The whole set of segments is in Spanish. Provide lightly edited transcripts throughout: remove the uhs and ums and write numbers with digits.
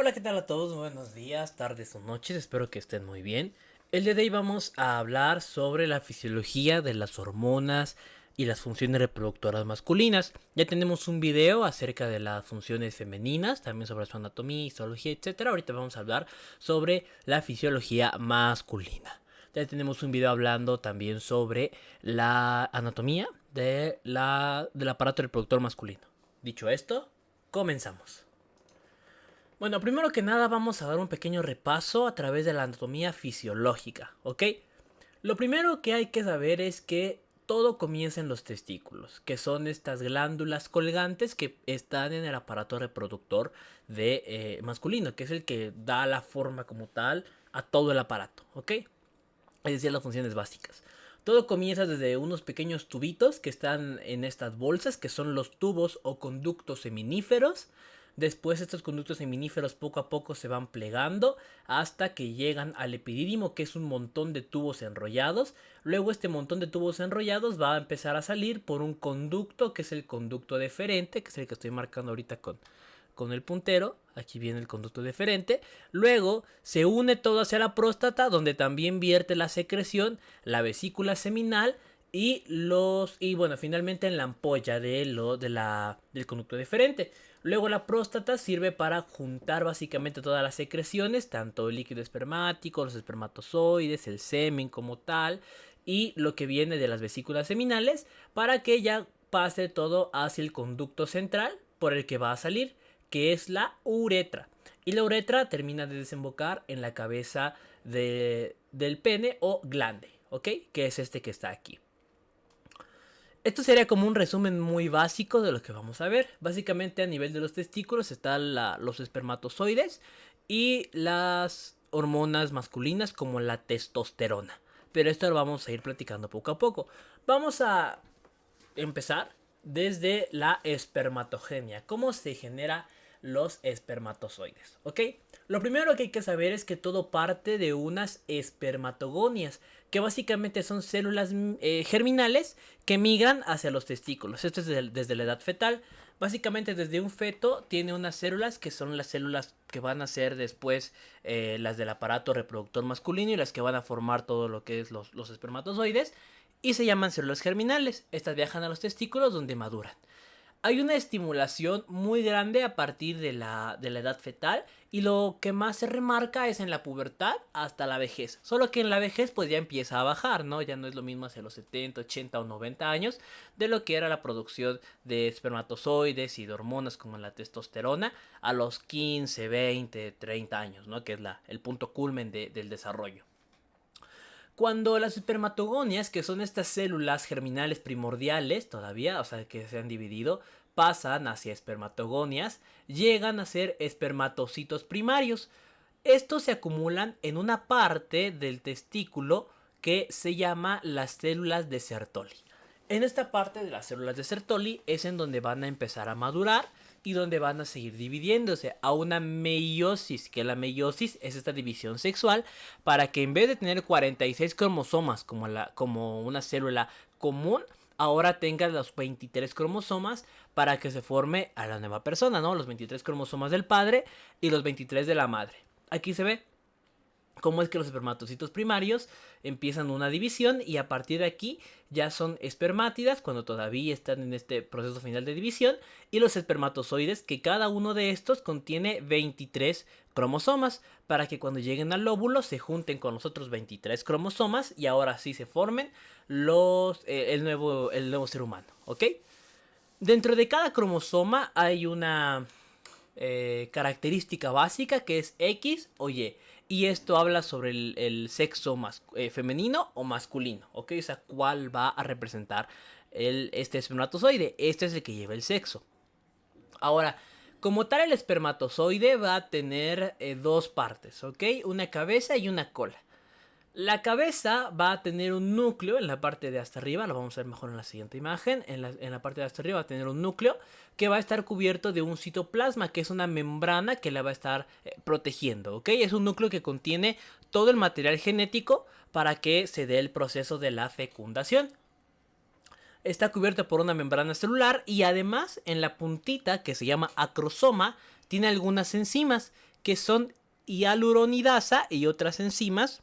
Hola, ¿qué tal a todos? Buenos días, tardes o noches, espero que estén muy bien. El día de hoy vamos a hablar sobre la fisiología de las hormonas y las funciones reproductoras masculinas. Ya tenemos un video acerca de las funciones femeninas, también sobre su anatomía, histología, etc. Ahorita vamos a hablar sobre la fisiología masculina. Ya tenemos un video hablando también sobre la anatomía del aparato reproductor masculino. Dicho esto, comenzamos. Bueno, primero que nada vamos a dar un pequeño repaso a través de la anatomía fisiológica, ¿ok? Lo primero que hay que saber es que todo comienza en los testículos, que son estas glándulas colgantes que están en el aparato reproductor de masculino, que es el que da la forma como tal a todo el aparato, ¿ok? Es decir, las funciones básicas. Todo comienza desde unos pequeños tubitos que están en estas bolsas, que son los tubos o conductos seminíferos. Después estos conductos seminíferos poco a poco se van plegando hasta que llegan al epidídimo, que es un montón de tubos enrollados. Luego este montón de tubos enrollados va a empezar a salir por un conducto, que es el conducto deferente, que es el que estoy marcando ahorita con el puntero. Aquí viene el conducto deferente. Luego se une todo hacia la próstata, donde también vierte la secreción, la vesícula seminal y bueno, finalmente en la ampolla del conducto deferente. Luego la próstata sirve para juntar básicamente todas las secreciones, tanto el líquido espermático, los espermatozoides, el semen como tal, y lo que viene de las vesículas seminales, para que ya pase todo hacia el conducto central por el que va a salir, que es la uretra. Y la uretra termina de desembocar en la cabeza del pene o glande, ¿ok? Que es este que está aquí. Esto sería como un resumen muy básico de lo que vamos a ver. Básicamente a nivel de los testículos están los espermatozoides y las hormonas masculinas como la testosterona. Pero esto lo vamos a ir platicando poco a poco. Vamos a empezar desde la espermatogenia. ¿Cómo se genera los espermatozoides? ¿Ok? Lo primero que hay que saber es que todo parte de unas espermatogonias, que básicamente son células germinales que migran hacia los testículos. Esto es desde la edad fetal. Básicamente desde un feto tiene unas células que son las células que van a ser después las del aparato reproductor masculino y las que van a formar todo lo que es los espermatozoides. Y se llaman células germinales. Estas viajan a los testículos donde maduran. Hay una estimulación muy grande a partir de la edad fetal y lo que más se remarca es en la pubertad hasta la vejez. Solo que en la vejez pues ya empieza a bajar, ¿no? Ya no es lo mismo hacia los 70, 80 o 90 años de lo que era la producción de espermatozoides y de hormonas como la testosterona a los 15, 20, 30 años, ¿no? Que es el punto culmen del desarrollo. Cuando las espermatogonias, que son estas células germinales primordiales todavía, o sea, que se han dividido, pasan hacia espermatogonias, llegan a ser espermatocitos primarios. Estos se acumulan en una parte del testículo que se llama las células de Sertoli. En esta parte de las células de Sertoli es en donde van a empezar a madurar y donde van a seguir dividiéndose a una meiosis, que la meiosis es esta división sexual para que en vez de tener 46 cromosomas como una célula común, ahora tenga los 23 cromosomas para que se forme a la nueva persona, ¿no? Los 23 cromosomas del padre y los 23 de la madre. Aquí se ve cómo es que los espermatocitos primarios empiezan una división y a partir de aquí ya son espermátidas cuando todavía están en este proceso final de división, y los espermatozoides, que cada uno de estos contiene 23 cromosomas para que cuando lleguen al óvulo se junten con los otros 23 cromosomas y ahora sí se formen el nuevo ser humano, ¿ok? Dentro de cada cromosoma hay una característica básica que es X o Y. Y esto habla sobre el sexo femenino o masculino, ¿ok? O sea, cuál va a representar este espermatozoide. Este es el que lleva el sexo. Ahora, como tal, el espermatozoide va a tener dos partes, ¿ok? Una cabeza y una cola. La cabeza va a tener un núcleo en la parte de hasta arriba, lo vamos a ver mejor en la siguiente imagen. En la parte de hasta arriba va a tener un núcleo que va a estar cubierto de un citoplasma, que es una membrana que la va a estar protegiendo, ¿ok? Es un núcleo que contiene todo el material genético para que se dé el proceso de la fecundación. Está cubierto por una membrana celular y además en la puntita, que se llama acrosoma, tiene algunas enzimas que son hialuronidasa y otras enzimas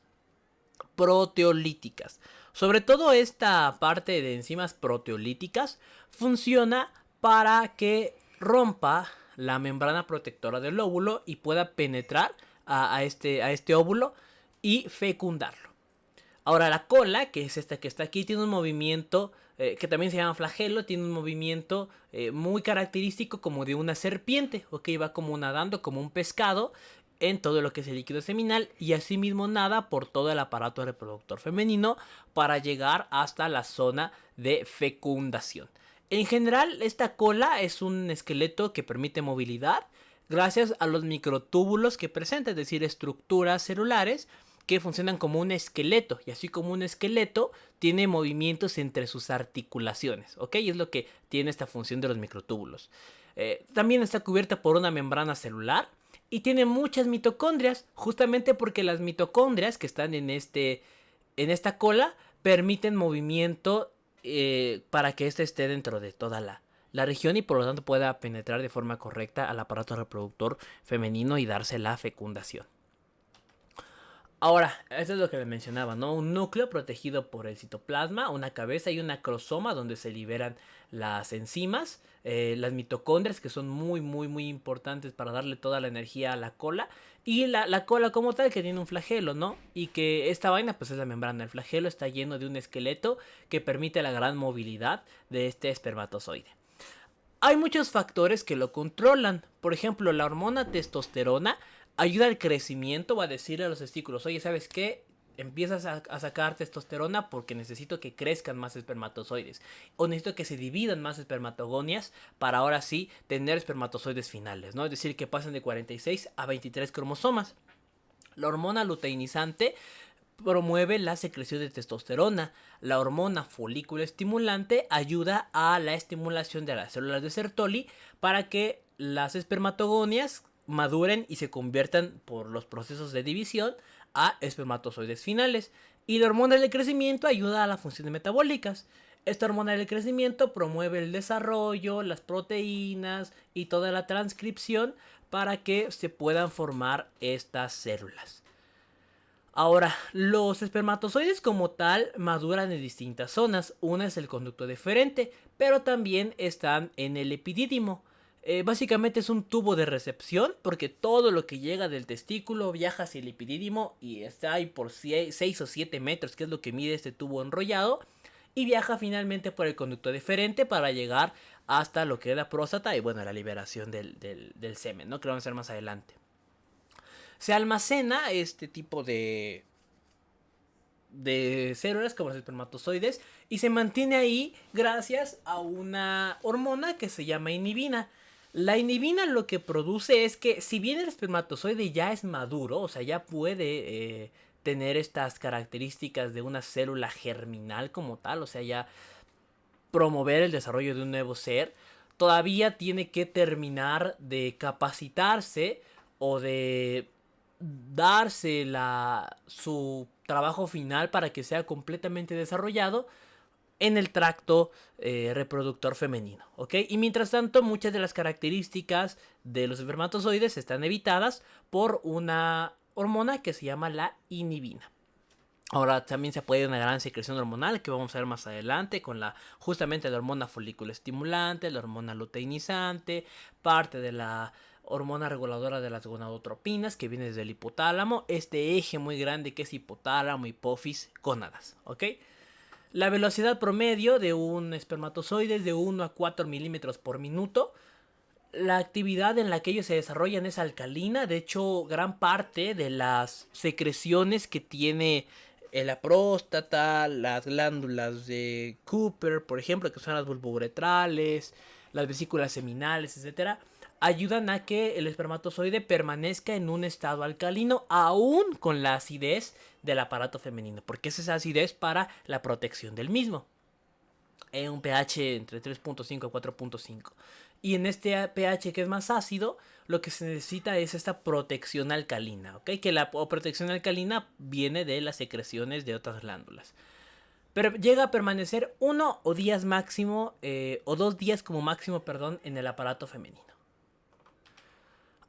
proteolíticas. Sobre todo esta parte de enzimas proteolíticas funciona para que rompa la membrana protectora del óvulo y pueda penetrar a este óvulo y fecundarlo. Ahora la cola, que es esta que está aquí, tiene un movimiento que también se llama flagelo, tiene un movimiento muy característico como de una serpiente, ok, va como nadando como un pescado en todo lo que es el líquido seminal y asimismo nada por todo el aparato reproductor femenino para llegar hasta la zona de fecundación. En general, esta cola es un esqueleto que permite movilidad gracias a los microtúbulos que presenta, es decir, estructuras celulares que funcionan como un esqueleto, y así como un esqueleto tiene movimientos entre sus articulaciones, ¿ok? Y es lo que tiene esta función de los microtúbulos. También está cubierta por una membrana celular y tiene muchas mitocondrias, justamente porque las mitocondrias que están en esta cola permiten movimiento para que éste esté dentro de toda la región y por lo tanto pueda penetrar de forma correcta al aparato reproductor femenino y darse la fecundación. Ahora, esto es lo que les mencionaba, ¿no? Un núcleo protegido por el citoplasma, una cabeza y un acrosoma donde se liberan las enzimas, las mitocondrias que son muy importantes para darle toda la energía a la cola y la cola como tal que tiene un flagelo, ¿no? Y que esta vaina pues es la membrana, el flagelo está lleno de un esqueleto que permite la gran movilidad de este espermatozoide. Hay muchos factores que lo controlan. Por ejemplo, la hormona testosterona ayuda al crecimiento. Va a decirle a los testículos, oye, ¿sabes qué? Empiezas a sacar testosterona porque necesito que crezcan más espermatozoides. O necesito que se dividan más espermatogonias para ahora sí tener espermatozoides finales, ¿no? Es decir, que pasen de 46 a 23 cromosomas. La hormona luteinizante promueve la secreción de testosterona. La hormona folículo estimulante ayuda a la estimulación de las células de Sertoli para que las espermatogonias maduren y se conviertan por los procesos de división a espermatozoides finales. Y la hormona del crecimiento ayuda a las funciones metabólicas. Esta hormona del crecimiento promueve el desarrollo, las proteínas y toda la transcripción para que se puedan formar estas células. Ahora, los espermatozoides como tal maduran en distintas zonas. Una es el conducto deferente, pero también están en el epidídimo. Básicamente es un tubo de recepción porque todo lo que llega del testículo viaja hacia el epidídimo y está ahí por 6 o 7 metros, que es lo que mide este tubo enrollado, y viaja finalmente por el conducto deferente para llegar hasta lo que es la próstata y bueno, la liberación del semen, ¿no? Que lo vamos a ver más adelante. Se almacena este tipo de células como los espermatozoides y se mantiene ahí gracias a una hormona que se llama inhibina. La inhibina lo que produce es que si bien el espermatozoide ya es maduro, o sea, ya puede tener estas características de una célula germinal como tal, o sea, ya promover el desarrollo de un nuevo ser, todavía tiene que terminar de capacitarse o de darse su trabajo final para que sea completamente desarrollado en el tracto reproductor femenino, ¿ok? Y mientras tanto, muchas de las características de los espermatozoides están evitadas por una hormona que se llama la inhibina. Ahora también se puede una gran secreción hormonal que vamos a ver más adelante con justamente la hormona folículo estimulante, la hormona luteinizante, parte de la hormona reguladora de las gonadotropinas que viene desde el hipotálamo, este eje muy grande que es hipotálamo, hipófisis, gónadas, ¿ok? La velocidad promedio de un espermatozoide es de 1 a 4 milímetros por minuto. La actividad en la que ellos se desarrollan es alcalina. De hecho, gran parte de las secreciones que tiene la próstata, las glándulas de Cooper, por ejemplo, que son las bulbouretrales, las vesículas seminales, etcétera, ayudan a que el espermatozoide permanezca en un estado alcalino, aún con la acidez del aparato femenino, porque es esa acidez para la protección del mismo. En un pH entre 3.5 a 4.5. Y en este pH que es más ácido, lo que se necesita es esta protección alcalina, ¿ok? Que la protección alcalina viene de las secreciones de otras glándulas. Pero llega a permanecer 1 o días máximo, o 2 días como máximo, perdón, en el aparato femenino.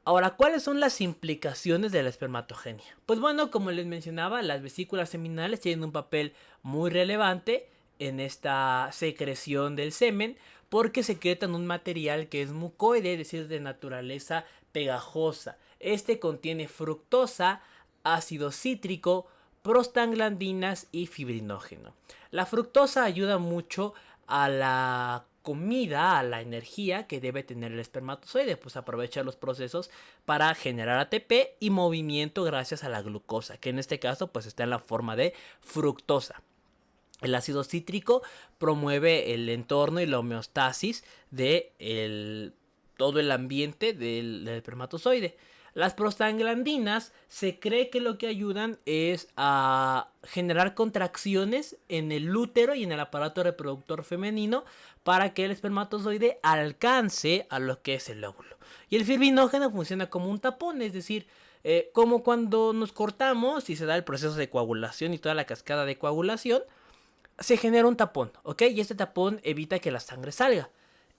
Ahora, ¿cuáles son las implicaciones de la espermatogenia? Pues bueno, como les mencionaba, las vesículas seminales tienen un papel muy relevante en esta secreción del semen porque secretan un material que es mucoide, es decir, de naturaleza pegajosa. Este contiene fructosa, ácido cítrico, prostaglandinas y fibrinógeno. La fructosa ayuda mucho a la comida, a la energía que debe tener el espermatozoide, pues aprovecha los procesos para generar ATP y movimiento gracias a la glucosa, que en este caso pues está en la forma de fructosa. El ácido cítrico promueve el entorno y la homeostasis de todo el ambiente del espermatozoide. Las prostaglandinas se cree que lo que ayudan es a generar contracciones en el útero y en el aparato reproductor femenino para que el espermatozoide alcance a lo que es el óvulo. Y el fibrinógeno funciona como un tapón, es decir, como cuando nos cortamos y se da el proceso de coagulación y toda la cascada de coagulación, se genera un tapón, ¿ok? Y este tapón evita que la sangre salga.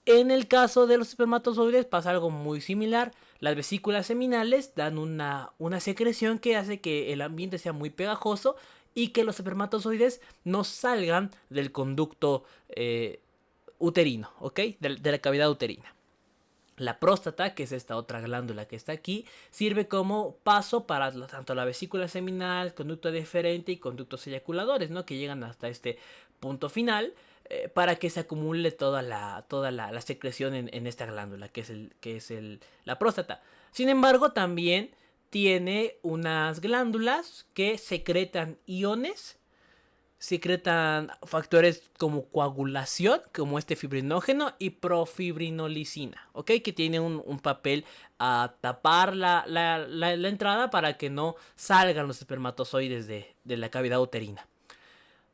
En el caso de los espermatozoides pasa algo muy similar. Las vesículas seminales dan una secreción que hace que el ambiente sea muy pegajoso y que los espermatozoides no salgan del conducto uterino, ¿ok? De la cavidad uterina. La próstata, que es esta otra glándula que está aquí, sirve como paso para tanto la vesícula seminal, conducto deferente y conductos eyaculadores, ¿no? Que llegan hasta este punto final para que se acumule toda la secreción en esta glándula, que es la próstata. Sin embargo, también tiene unas glándulas que secretan iones, secretan factores como coagulación, como este fibrinógeno y profibrinolicisina, ¿ok? Que tiene un papel a tapar la entrada para que no salgan los espermatozoides de la cavidad uterina.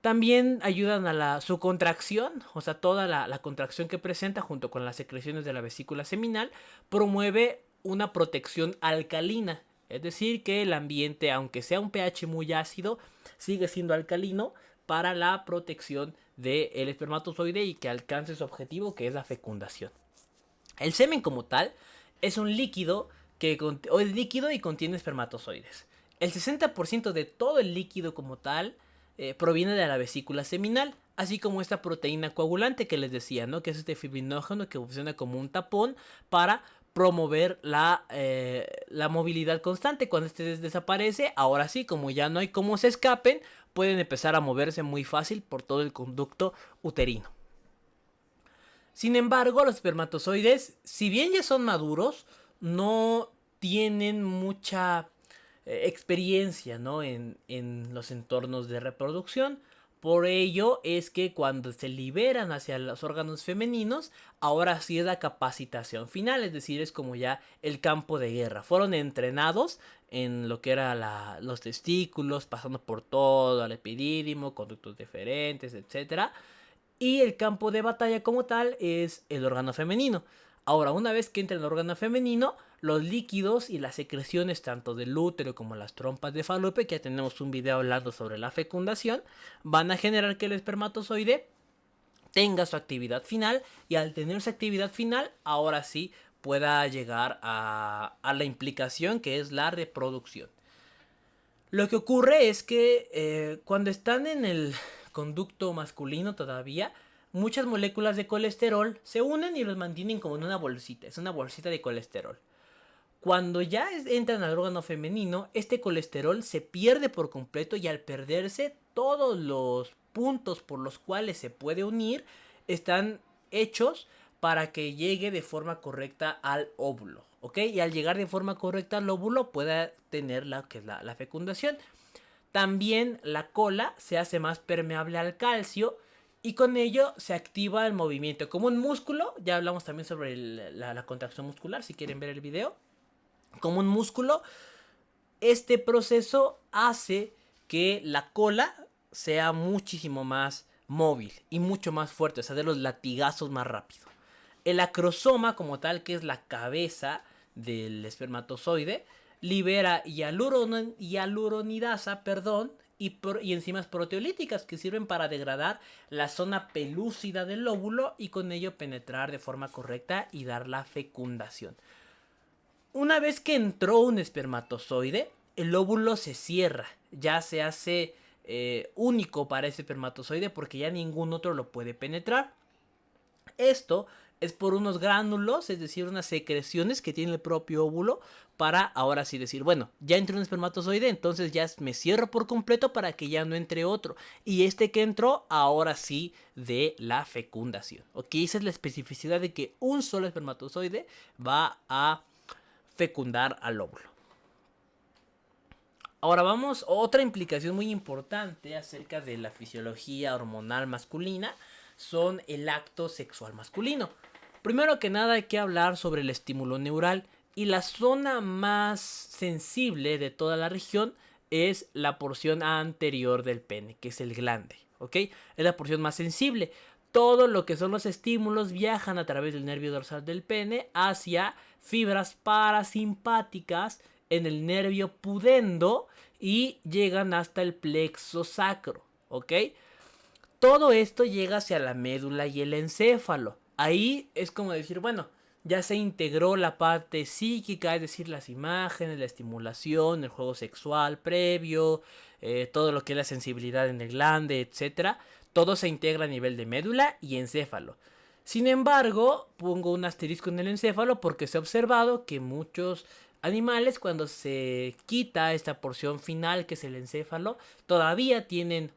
También ayudan a su contracción, o sea, toda la contracción que presenta junto con las secreciones de la vesícula seminal promueve una protección alcalina. Es decir, que el ambiente, aunque sea un pH muy ácido, sigue siendo alcalino para la protección del espermatozoide y que alcance su objetivo, que es la fecundación. El semen como tal es un líquido es líquido y contiene espermatozoides. El 60% de todo el líquido como tal proviene de la vesícula seminal, así como esta proteína coagulante que les decía, ¿no? Que es este fibrinógeno que funciona como un tapón para promover la movilidad constante. Cuando este desaparece, ahora sí, como ya no hay cómo se escapen, pueden empezar a moverse muy fácil por todo el conducto uterino. Sin embargo, los espermatozoides, si bien ya son maduros, no tienen mucha experiencia, ¿no? en los entornos de reproducción. Por ello es que cuando se liberan hacia los órganos femeninos, ahora sí es la capacitación final, es decir, es como ya el campo de guerra. Fueron entrenados en lo que era los testículos, pasando por todo el epidídimo, conductos deferentes, etcétera. Y el campo de batalla como tal es el órgano femenino. Ahora, una vez que entra en el órgano femenino, los líquidos y las secreciones tanto del útero como las trompas de Falopio, que ya tenemos un video hablando sobre la fecundación, van a generar que el espermatozoide tenga su actividad final y al tener su actividad final, ahora sí pueda llegar a la implicación que es la reproducción. Lo que ocurre es que cuando están en el conducto masculino todavía, muchas moléculas de colesterol se unen y los mantienen como en una bolsita. Es una bolsita de colesterol. Cuando ya entran al órgano femenino, este colesterol se pierde por completo y al perderse, todos los puntos por los cuales se puede unir están hechos para que llegue de forma correcta al óvulo, ¿ok? Y al llegar de forma correcta al óvulo pueda tener la fecundación. También la cola se hace más permeable al calcio y con ello se activa el movimiento. Como un músculo, ya hablamos también sobre la contracción muscular, si quieren ver el video. Como un músculo, este proceso hace que la cola sea muchísimo más móvil y mucho más fuerte, o sea, de los latigazos más rápido. El acrosoma como tal, que es la cabeza del espermatozoide, libera hialuronidasa, y enzimas proteolíticas que sirven para degradar la zona pelúcida del óvulo y con ello penetrar de forma correcta y dar la fecundación. Una vez que entró un espermatozoide, el óvulo se cierra, ya se hace único para ese espermatozoide porque ya ningún otro lo puede penetrar. Esto es por unos gránulos, es decir, unas secreciones que tiene el propio óvulo para ahora sí decir, bueno, ya entró un espermatozoide, entonces ya me cierro por completo para que ya no entre otro. Y este que entró, ahora sí, de la fecundación. Ok, esa es la especificidad de que un solo espermatozoide va a fecundar al óvulo. Ahora vamos a otra implicación muy importante acerca de la fisiología hormonal masculina, son el acto sexual masculino. Primero que nada hay que hablar sobre el estímulo neural y la zona más sensible de toda la región es la porción anterior del pene, que es el glande, ¿ok? Es la porción más sensible. Todo lo que son los estímulos viajan a través del nervio dorsal del pene hacia fibras parasimpáticas en el nervio pudendo y llegan hasta el plexo sacro, ¿ok? Todo esto llega hacia la médula y el encéfalo. Ahí es como decir, bueno, ya se integró la parte psíquica, es decir, las imágenes, la estimulación, el juego sexual previo, todo lo que es la sensibilidad en el glande, etcétera. Todo se integra a nivel de médula y encéfalo. Sin embargo, pongo un asterisco en el encéfalo porque se ha observado que muchos animales, cuando se quita esta porción final que es el encéfalo, todavía tienen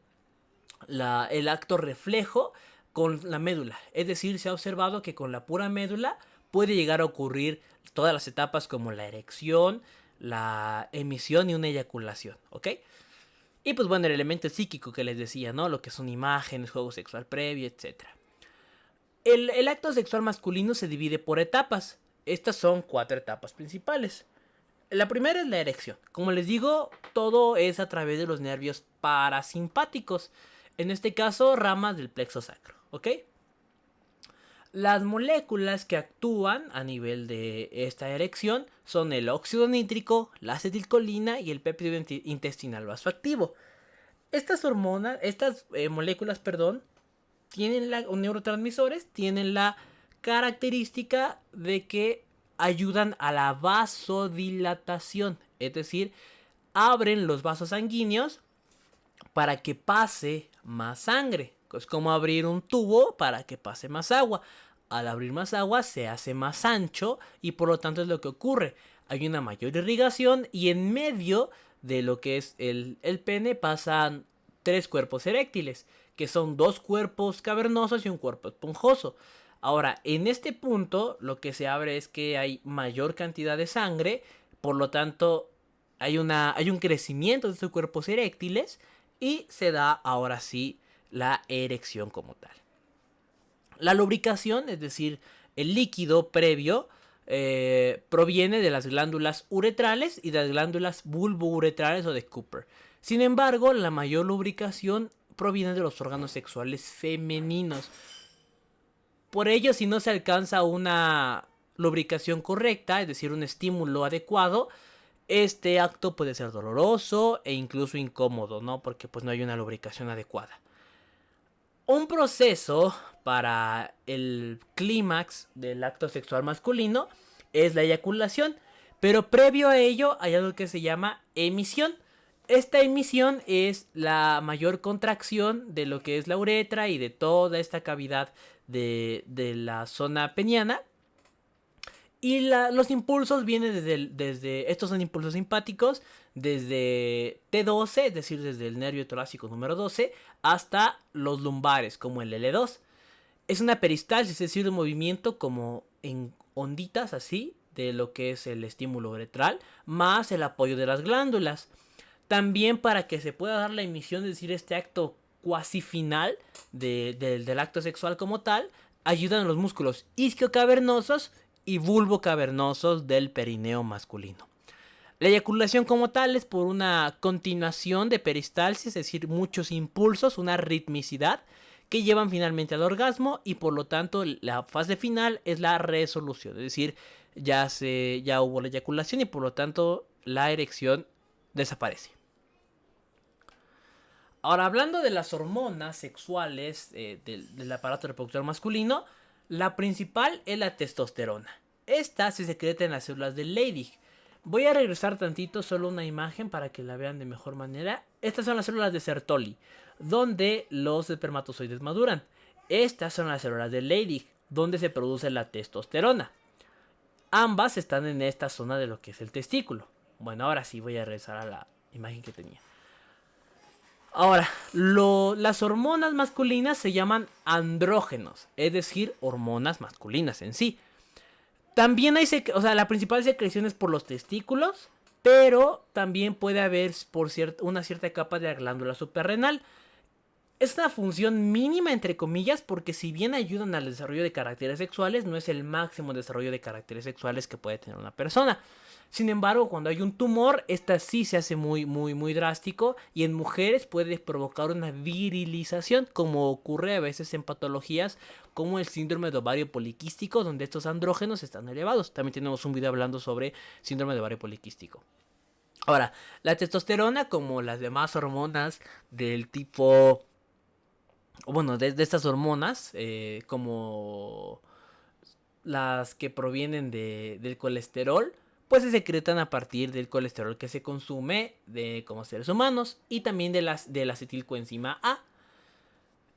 el acto reflejo con la médula. Es decir, se ha observado que con la pura médula puede llegar a ocurrir todas las etapas como la erección, la emisión y una eyaculación, ¿ok? Y pues bueno, el elemento psíquico que les decía, ¿no? Lo que son imágenes, juego sexual previo, etc. El acto sexual masculino se divide por etapas. Estas son 4 etapas principales. La primera es la erección. Como les digo, todo es a través de los nervios parasimpáticos. En este caso, ramas del plexo sacro, ¿ok? Las moléculas que actúan a nivel de esta erección son el óxido nítrico, la acetilcolina y el péptido intestinal vasoactivo. Estas hormonas, moléculas, perdón, tienen neurotransmisores, tienen la característica de que ayudan a la vasodilatación, es decir, abren los vasos sanguíneos para que pase más sangre. Es como abrir un tubo para que pase más agua. Al abrir más agua se hace más ancho y por lo tanto es lo que ocurre. Hay una mayor irrigación y en medio de lo que es el pene pasan 3 cuerpos eréctiles, que son 2 cuerpos cavernosos y un cuerpo esponjoso. Ahora, en este punto lo que se abre es que hay mayor cantidad de sangre, por lo tanto hay un crecimiento de estos cuerpos eréctiles y se da ahora sí la erección como tal. La lubricación, es decir, el líquido previo, proviene de las glándulas uretrales y de las glándulas bulbouretrales o de Cooper. Sin embargo, la mayor lubricación proviene de los órganos sexuales femeninos. Por ello, si no se alcanza una lubricación correcta, es decir, un estímulo adecuado, este acto puede ser doloroso e incluso incómodo, ¿no? Porque pues no hay una lubricación adecuada. Un proceso para el clímax del acto sexual masculino es la eyaculación, pero previo a ello hay algo que se llama emisión. Esta emisión es la mayor contracción de lo que es la uretra y de toda esta cavidad de la zona peniana. Y los impulsos vienen desde, estos son impulsos simpáticos, desde T12, es decir, desde el nervio torácico número 12, hasta los lumbares, como el L2. Es una peristalsis, es decir, un movimiento como en onditas así, de lo que es el estímulo uretral, más el apoyo de las glándulas. También para que se pueda dar la emisión, es decir, este acto cuasi final del acto sexual como tal, ayudan los músculos isquiocavernosos y vulvocavernosos del perineo masculino. La eyaculación como tal es por una continuación de peristalsis, es decir, muchos impulsos, una ritmicidad que llevan finalmente al orgasmo y por lo tanto la fase final es la resolución, es decir, ya hubo la eyaculación y por lo tanto la erección desaparece. Ahora, hablando de las hormonas sexuales del aparato reproductor masculino, la principal es la testosterona. Esta se secreta en las células de Leydig. Voy a regresar tantito, solo una imagen para que la vean de mejor manera. Estas son las células de Sertoli, donde los espermatozoides maduran. Estas son las células de Leydig, donde se produce la testosterona. Ambas están en esta zona de lo que es el testículo. Bueno, ahora sí voy a regresar a la imagen que tenía. Ahora, las hormonas masculinas se llaman andrógenos, es decir, hormonas masculinas en sí. También hay, la principal secreción es por los testículos, pero también puede haber una cierta capa de la glándula suprarrenal. Es una función mínima, entre comillas, porque si bien ayudan al desarrollo de caracteres sexuales, no es el máximo desarrollo de caracteres sexuales que puede tener una persona. Sin embargo, cuando hay un tumor, esta sí se hace muy drástico y en mujeres puede provocar una virilización, como ocurre a veces en patologías como el síndrome de ovario poliquístico, donde estos andrógenos están elevados. También tenemos un video hablando sobre síndrome de ovario poliquístico. Ahora, la testosterona, como las demás hormonas del tipo... Bueno, de estas hormonas, como las que provienen del colesterol, pues se secretan a partir del colesterol que se consume como seres humanos y también de la acetilcoenzima A.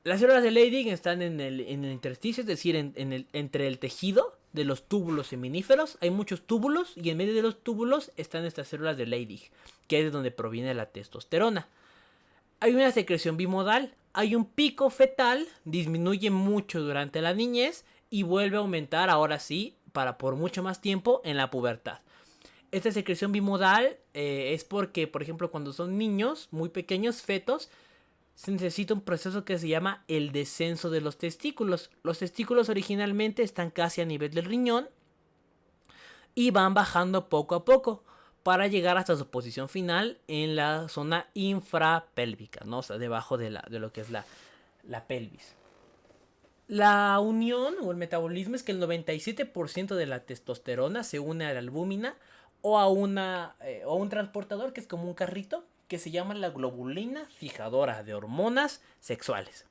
Las células de Leydig están en el intersticio, es decir, entre el tejido de los túbulos seminíferos. Hay muchos túbulos y en medio de los túbulos están estas células de Leydig, que es de donde proviene la testosterona. Hay una secreción bimodal, hay un pico fetal, disminuye mucho durante la niñez y vuelve a aumentar ahora sí por mucho más tiempo en la pubertad. Esta secreción bimodal es porque, por ejemplo, cuando son niños muy pequeños, fetos, se necesita un proceso que se llama el descenso de los testículos. Los testículos originalmente están casi a nivel del riñón y van bajando poco a poco para llegar hasta su posición final en la zona infrapélvica, ¿no? O sea, debajo de lo que es la pelvis. La unión o el metabolismo es que el 97% de la testosterona se une a la albúmina o a un transportador que es como un carrito que se llama la globulina fijadora de hormonas sexuales.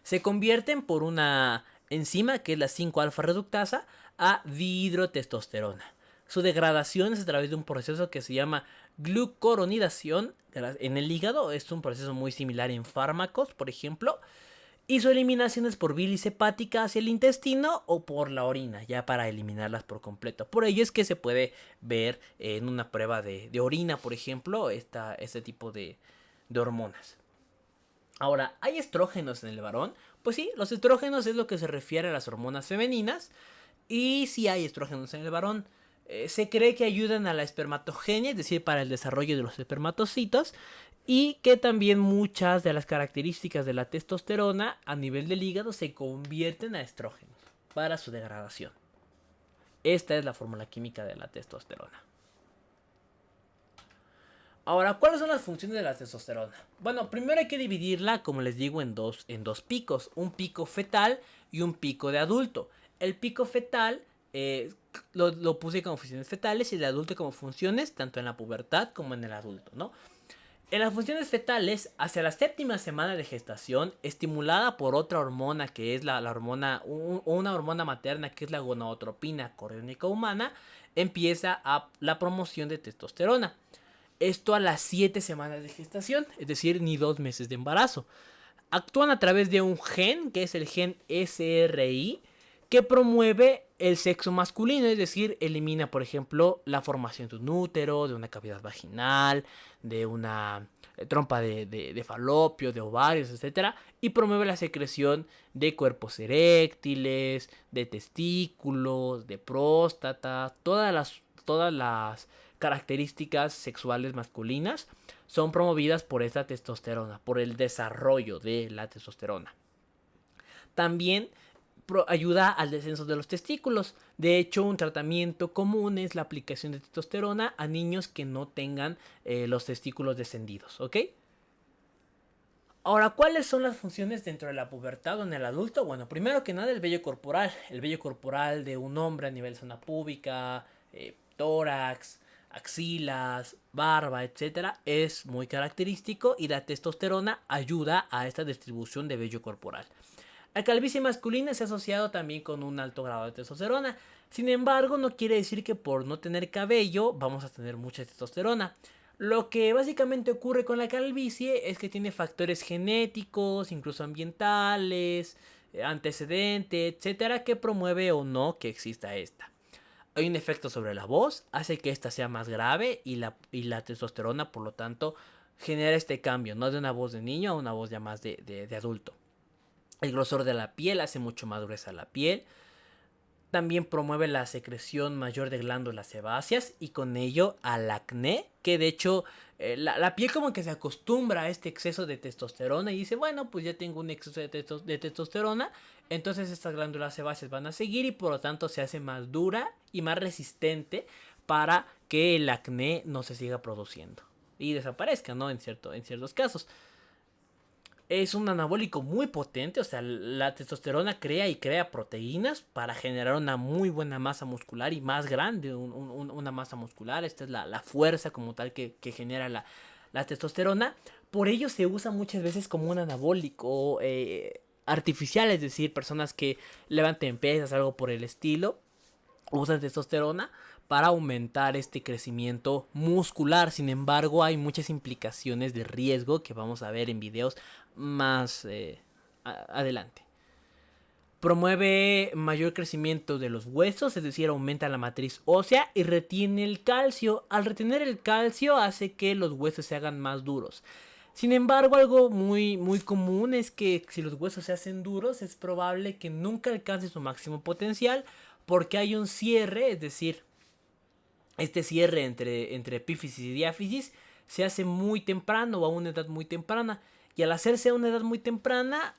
Se convierten por una enzima que es la 5-alfa reductasa a dihidrotestosterona. Su degradación es a través de un proceso que se llama glucoronidación en el hígado. Es un proceso muy similar en fármacos, por ejemplo. Y su eliminación es por bilis hepática hacia el intestino o por la orina, ya para eliminarlas por completo. Por ello es que se puede ver en una prueba de orina, por ejemplo, este tipo de hormonas. Ahora, ¿hay estrógenos en el varón? Pues sí, los estrógenos es lo que se refiere a las hormonas femeninas. Y sí hay estrógenos en el varón. Se cree que ayudan a la espermatogenia, es decir, para el desarrollo de los espermatocitos. Y que también muchas de las características de la testosterona a nivel del hígado se convierten a estrógenos para su degradación. Esta es la fórmula química de la testosterona. Ahora, ¿cuáles son las funciones de la testosterona? Bueno, primero hay que dividirla, como les digo, en dos picos. Un pico fetal y un pico de adulto. El pico fetal lo puse como funciones fetales y el adulto como funciones tanto en la pubertad como en el adulto, ¿no? En las funciones fetales, hacia la séptima semana de gestación, estimulada por otra hormona que es una hormona materna que es la gonadotropina coriónica humana, empieza la promoción de testosterona. Esto a las 7 semanas de gestación, es decir, ni 2 meses de embarazo. Actúan a través de un gen, que es el gen SRI, que promueve el sexo masculino, es decir, elimina, por ejemplo, la formación de un útero, de una cavidad vaginal, de una trompa de falopio, de ovarios, etc. Y promueve la secreción de cuerpos eréctiles, de testículos, de próstata, todas las características sexuales masculinas son promovidas por esta testosterona, por el desarrollo de la testosterona. También ayuda al descenso de los testículos. De hecho, un tratamiento común es la aplicación de testosterona a niños que no tengan los testículos descendidos, ¿ok? Ahora, ¿cuáles son las funciones dentro de la pubertad o en el adulto? Bueno, primero que nada el vello corporal. El vello corporal de un hombre a nivel zona púbica, tórax, axilas, barba, etcétera, es muy característico y la testosterona ayuda a esta distribución de vello corporal. La calvicie masculina se ha asociado también con un alto grado de testosterona. Sin embargo, no quiere decir que por no tener cabello vamos a tener mucha testosterona. Lo que básicamente ocurre con la calvicie es que tiene factores genéticos, incluso ambientales, antecedentes, etcétera, que promueve o no que exista esta. Hay un efecto sobre la voz, hace que esta sea más grave y la testosterona, por lo tanto, genera este cambio, no de una voz de niño a una voz ya más de adulto. El grosor de la piel hace mucho más gruesa la piel. También promueve la secreción mayor de glándulas sebáceas y con ello al acné, que de hecho la piel como que se acostumbra a este exceso de testosterona y dice, bueno, pues ya tengo un exceso de testosterona, entonces estas glándulas sebáceas van a seguir y por lo tanto se hace más dura y más resistente para que el acné no se siga produciendo y desaparezca, ¿no? En ciertos casos. Es un anabólico muy potente, o sea, la testosterona crea proteínas para generar una muy buena masa muscular y más grande una masa muscular. Esta es la fuerza como tal que genera la testosterona. Por ello se usa muchas veces como un anabólico artificial, es decir, personas que levanten pesas, algo por el estilo, usan testosterona para aumentar este crecimiento muscular. Sin embargo, hay muchas implicaciones de riesgo que vamos a ver en videos más adelante. Promueve mayor crecimiento de los huesos, es decir, aumenta la matriz ósea y retiene el calcio. Al retener el calcio hace que los huesos se hagan más duros. Sin embargo, algo muy común es que si los huesos se hacen duros es probable que nunca alcance su máximo potencial porque hay un cierre, es decir, este cierre entre epífisis y diáfisis se hace muy temprano o a una edad muy temprana. Y al hacerse a una edad muy temprana,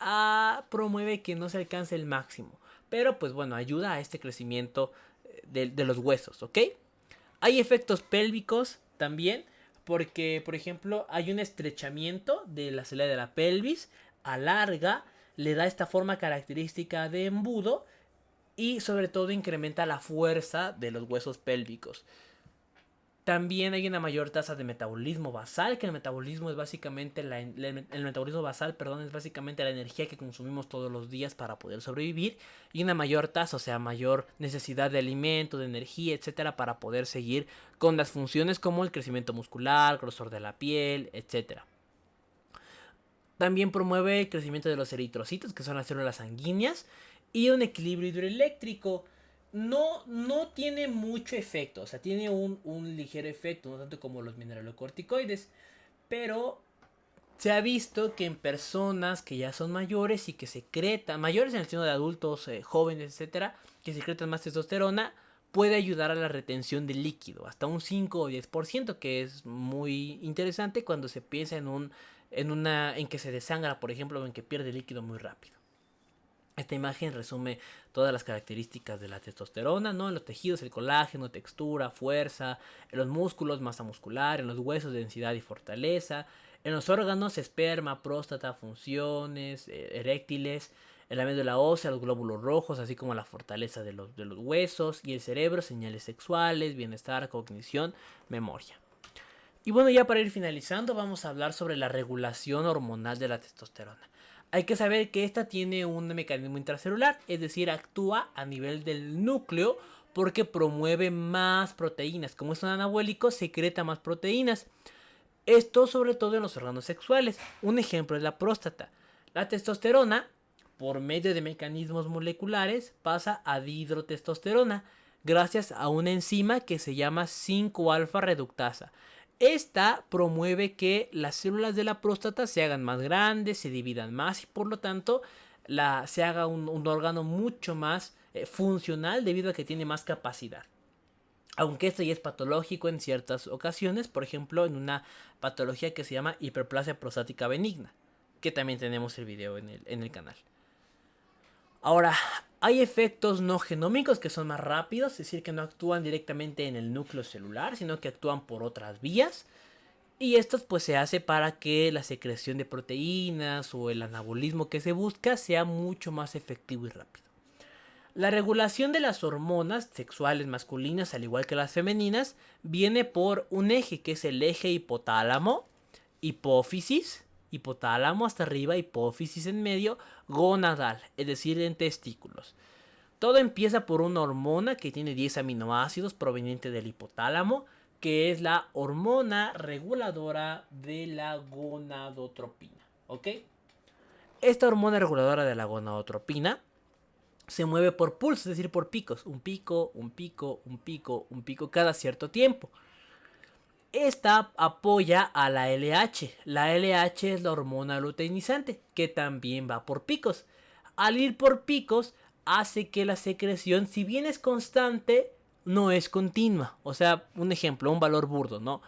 promueve que no se alcance el máximo. Pero pues bueno, ayuda a este crecimiento de los huesos, ¿ok? Hay efectos pélvicos también, porque por ejemplo hay un estrechamiento de la celda de la pelvis, alarga, le da esta forma característica de embudo y sobre todo incrementa la fuerza de los huesos pélvicos. También hay una mayor tasa de metabolismo basal, que el metabolismo es básicamente el metabolismo basal, perdón, es básicamente la energía que consumimos todos los días para poder sobrevivir, y una mayor tasa, o sea, mayor necesidad de alimento, de energía, etcétera, para poder seguir con las funciones como el crecimiento muscular, grosor de la piel, etcétera. También promueve el crecimiento de los eritrocitos, que son las células sanguíneas, y un equilibrio hidroeléctrico. No tiene mucho efecto, o sea, tiene un ligero efecto, no tanto como los mineralocorticoides, pero se ha visto que en personas que ya son mayores y que secretan, mayores en el sentido de adultos, jóvenes, etcétera, que secretan más testosterona, puede ayudar a la retención de líquido, hasta un 5 o 10%, que es muy interesante cuando se piensa en que se desangra, por ejemplo, o en que pierde líquido muy rápido. Esta imagen resume todas las características de la testosterona, ¿no? En los tejidos, el colágeno, textura, fuerza, en los músculos, masa muscular, en los huesos, densidad y fortaleza, en los órganos, esperma, próstata, funciones, eréctiles, en la médula ósea, los glóbulos rojos, así como la fortaleza de los huesos, y el cerebro, señales sexuales, bienestar, cognición, memoria. Y bueno, ya para ir finalizando, vamos a hablar sobre la regulación hormonal de la testosterona. Hay que saber que esta tiene un mecanismo intracelular, es decir, actúa a nivel del núcleo porque promueve más proteínas. Como es un anabólico, secreta más proteínas. Esto sobre todo en los órganos sexuales. Un ejemplo es la próstata. La testosterona, por medio de mecanismos moleculares, pasa a dihidrotestosterona gracias a una enzima que se llama 5-alfa reductasa. Esta promueve que las células de la próstata se hagan más grandes, se dividan más y por lo tanto se haga un órgano mucho más funcional debido a que tiene más capacidad. Aunque esto ya es patológico en ciertas ocasiones, por ejemplo en una patología que se llama hiperplasia prostática benigna, que también tenemos el video en el canal. Ahora, hay efectos no genómicos que son más rápidos, es decir, que no actúan directamente en el núcleo celular, sino que actúan por otras vías. Y esto pues se hace para que la secreción de proteínas o el anabolismo que se busca sea mucho más efectivo y rápido. La regulación de las hormonas sexuales masculinas, al igual que las femeninas, viene por un eje que es el eje hipotálamo, hipófisis hipotálamo hasta arriba, hipófisis en medio, gonadal, es decir, en testículos. Todo empieza por una hormona que tiene 10 aminoácidos proveniente del hipotálamo, que es la hormona reguladora de la gonadotropina, ¿ok? Esta hormona reguladora de la gonadotropina se mueve por pulsos, es decir, por picos. Un pico, un pico, un pico, un pico cada cierto tiempo. Esta apoya a la LH. La LH es la hormona luteinizante, que también va por picos. Al ir por picos, hace que la secreción, si bien es constante, no es continua. O sea, un ejemplo, un valor burdo, ¿no?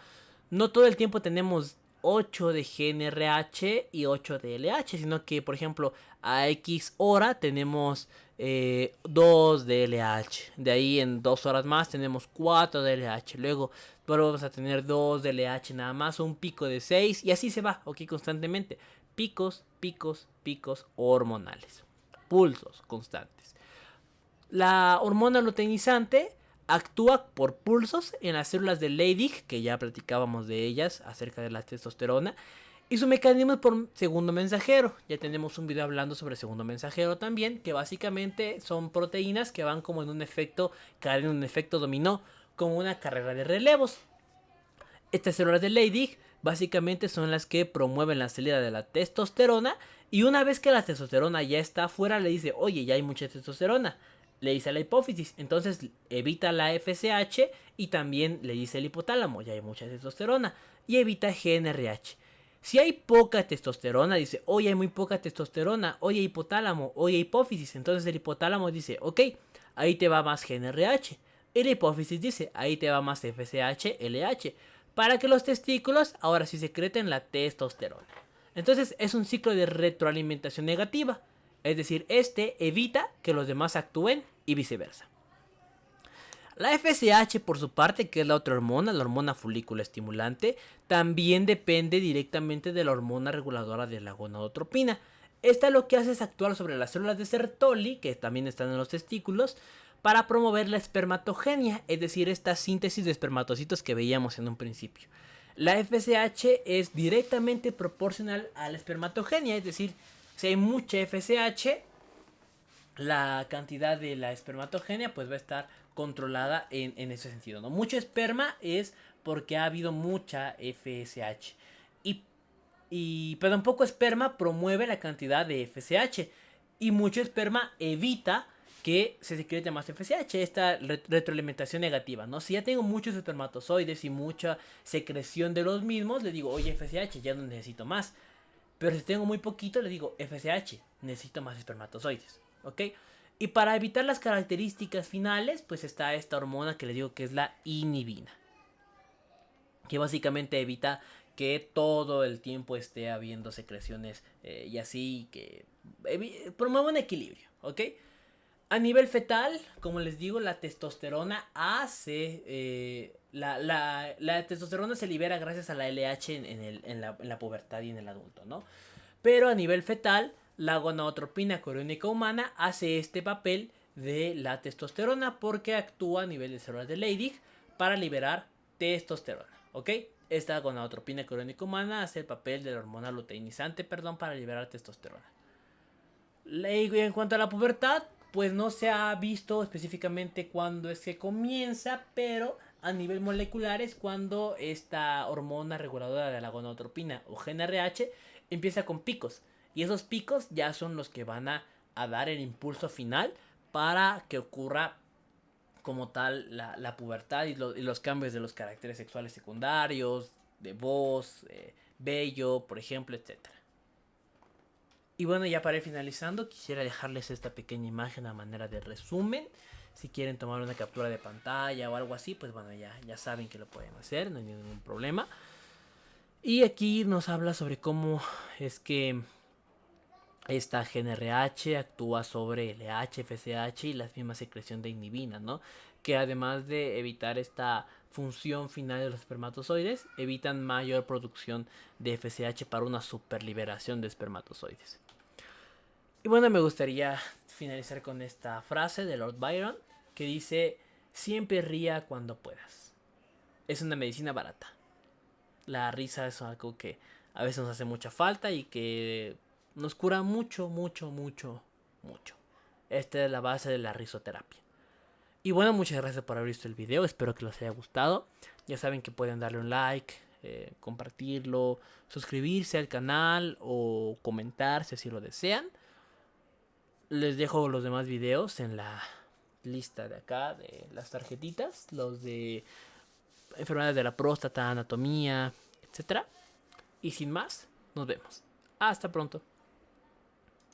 No todo el tiempo tenemos 8 de GNRH y 8 de LH, sino que, por ejemplo, a X hora tenemos 2 de LH. De ahí en 2 horas más tenemos 4 de LH. Luego vamos a tener 2 de LH nada más, un pico de 6 y así se va, ok, constantemente. Picos, picos, picos hormonales. Pulsos constantes. La hormona luteinizante actúa por pulsos en las células de Leydig, que ya platicábamos de ellas acerca de la testosterona, y su mecanismo es por segundo mensajero. Ya tenemos un video hablando sobre segundo mensajero también, que básicamente son proteínas que van como en un efecto, caen en un efecto dominó, como una carrera de relevos. Estas células de Leydig básicamente son las que promueven la salida de la testosterona, y una vez que la testosterona ya está afuera, le dice, oye, ya hay mucha testosterona. Le dice a la hipófisis, entonces evita la FSH y también le dice el hipotálamo, ya hay mucha testosterona, y evita GNRH. Si hay poca testosterona, dice, oye, hay muy poca testosterona, oye, hipotálamo, oye, hipófisis. Entonces el hipotálamo dice, ok, ahí te va más GNRH. Y la hipófisis dice, ahí te va más FSH, LH, para que los testículos ahora sí secreten la testosterona. Entonces es un ciclo de retroalimentación negativa. Es decir, este evita que los demás actúen y viceversa. La FSH, por su parte, que es la otra hormona, la hormona folículo estimulante, también depende directamente de la hormona reguladora de la gonadotropina. Esta lo que hace es actuar sobre las células de Sertoli, que también están en los testículos, para promover la espermatogenia, es decir, esta síntesis de espermatocitos que veíamos en un principio. La FSH es directamente proporcional a la espermatogenia, es decir, si hay mucha FSH, la cantidad de la espermatogenia pues va a estar controlada en ese sentido, ¿no? Mucho esperma es porque ha habido mucha FSH. Pero un poco esperma promueve la cantidad de FSH. Y mucho esperma evita que se secrete más FSH, esta retroalimentación negativa, ¿no? Si ya tengo muchos espermatozoides y mucha secreción de los mismos, le digo, oye, FSH, ya no necesito más. Pero si tengo muy poquito, le digo, FSH, necesito más espermatozoides, ¿ok? Y para evitar las características finales, pues está esta hormona que le digo que es la inhibina, que básicamente evita que todo el tiempo esté habiendo secreciones y así, que promueve un equilibrio, ¿ok? A nivel fetal, como les digo, la testosterona hace... la testosterona se libera gracias a la LH en la pubertad y en el adulto, ¿no? Pero a nivel fetal, la gonadotropina coriónica humana hace este papel de la testosterona porque actúa a nivel de células de Leydig para liberar testosterona, ¿ok? Esta gonadotropina coriónica humana hace el papel de la hormona luteinizante, para liberar testosterona. Y en cuanto a la pubertad, pues no se ha visto específicamente cuándo es que comienza, pero a nivel molecular es cuando esta hormona reguladora de la gonadotropina o GnRH empieza con picos. Y esos picos ya son los que van a dar el impulso final para que ocurra como tal la pubertad y los cambios de los caracteres sexuales secundarios, de voz, vello, por ejemplo, etcétera. Y bueno, ya para ir finalizando, quisiera dejarles esta pequeña imagen a manera de resumen. Si quieren tomar una captura de pantalla o algo así, pues bueno, ya saben que lo pueden hacer, no hay ningún problema. Y aquí nos habla sobre cómo es que esta GnRH actúa sobre LH, FSH y la misma secreción de inhibina, ¿no? Que además de evitar esta función final de los espermatozoides, evitan mayor producción de FSH para una superliberación de espermatozoides. Y bueno, me gustaría finalizar con esta frase de Lord Byron que dice: siempre ría cuando puedas. Es una medicina barata. La risa es algo que a veces nos hace mucha falta y que nos cura mucho, mucho, mucho, mucho. Esta es la base de la risoterapia. Y bueno, muchas gracias por haber visto el video, espero que les haya gustado. Ya saben que pueden darle un like, compartirlo, suscribirse al canal o comentar si así lo desean. Les dejo los demás videos en la lista de acá, de las tarjetitas, los de enfermedades de la próstata, anatomía, etcétera. Y sin más, nos vemos. Hasta pronto.